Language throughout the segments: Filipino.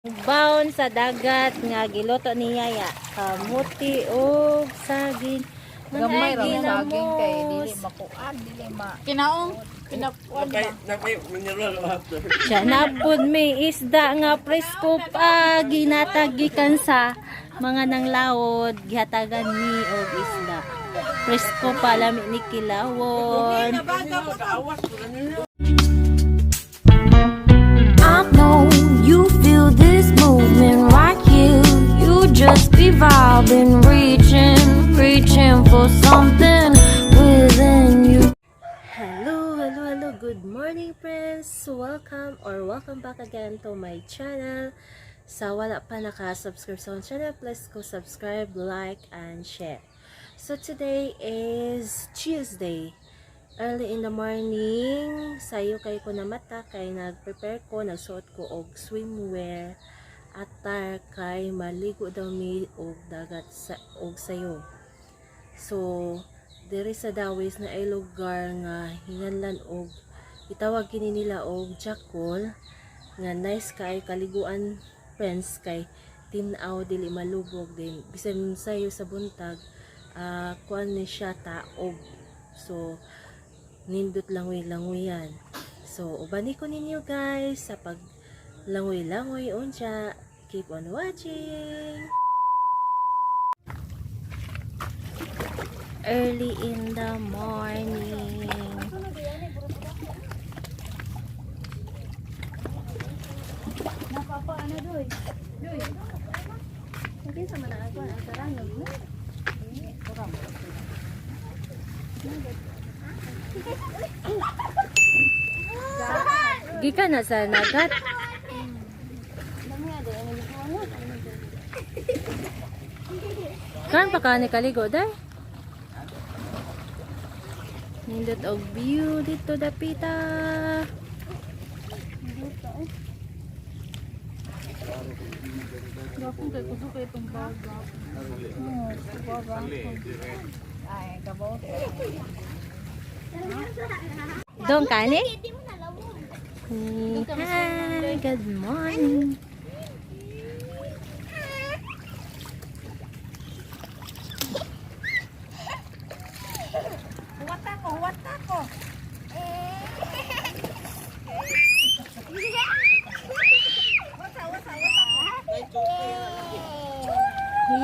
Baon sa dagat nga giluto ni Yaya. Kamuti o saging. Gamay ra Manay saging kay dili ginamos. makuan, dili ma. Kinaong pinakuan ba? Napay mineral after. Siya na pud may isda nga presko pa ginatagikan sa mga nanglaod gihatagan ni og isda. Presko pa lami ni kilawon. I know you feel this movement right here. You just be vibing, reaching for something within you. Hello, good morning friends. Welcome back again to my channel. Sa wala pa naka-subscribe sa channel, please go subscribe, like, and share. So today is Tuesday. Early in the morning, sayo kay ko na mata kay nag-prepare ko, nagsuot ko og swimwear atar kay maligo daw mi og dagat sa og sayo. So diri sa Dawis na ay lugar nga hinganlan og itawag kini nila og Jakol nga nice kay kaliguan friends kay tinaw dili malubog din bisan sayo sa buntag kuan ni siya taog. So nindot langoy-langoy yan. So, ubani ko ninyo guys sa pag langoy-langoy unsa. Keep on watching. Early in the morning. Napapaano doy? Doy. Hindi sa manakakuha ang sarangag mo. Gika na sa nagat. Kan pa ka ni kaligo day? Nindot og view dito dapita. Gapon kay kuso kay itong baga. Ay, gabaw. Dong kani? Hi, good morning. Huwat ako.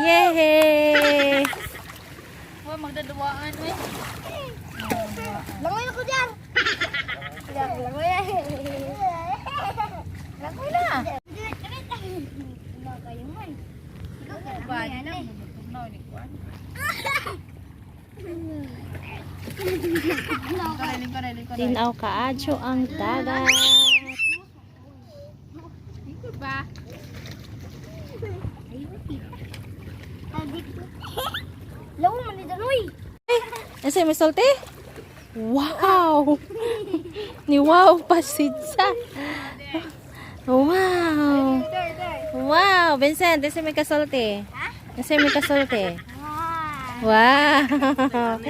Yay! Huwag magdaduwaan eh. Langoy ako dyan! Langoy na! Langoy na. Wala kayo man. Ba, di na. No, di ko. Tinaw kaadyo ang dagat. Ikot ba? Lawo man ni Danoy! Nasa may salte? Wow! Ni wow pasidsa. Wow! Wow! Vincent, nasa may kasalte? Nasa may kasalte? Wow!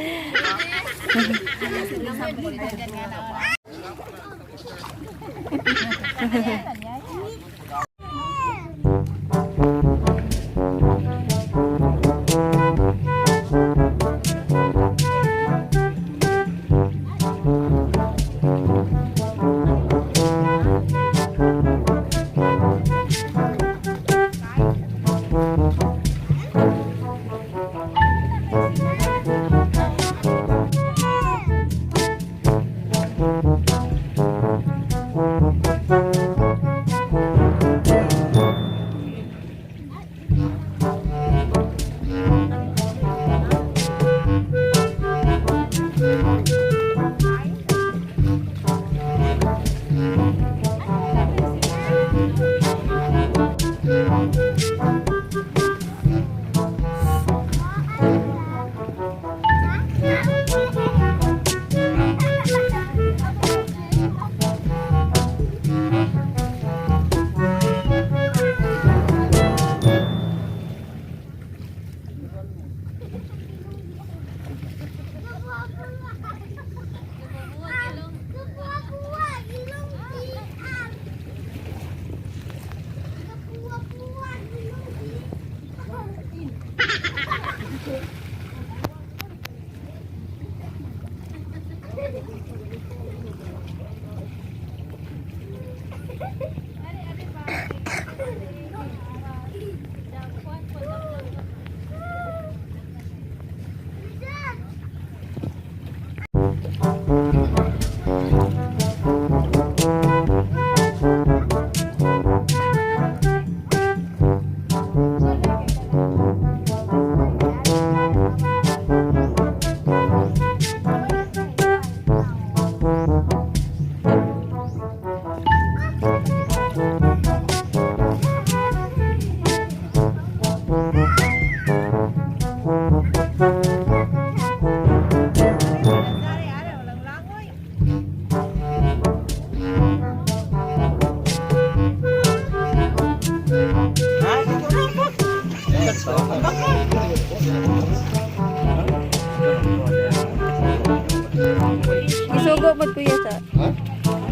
Isugo mo kuya sa.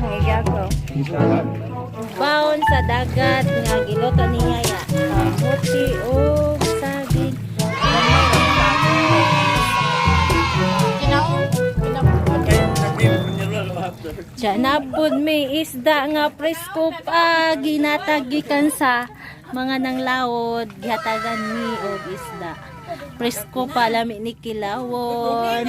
Nagyako. Baon sa dagat nga giluto niya ya. Kamuti o saging. Diyan na po may isda nga presko pa ginatagikan sa mga nanglawod. Gihatagan ni og isda. Presko pa lami ni kilawon.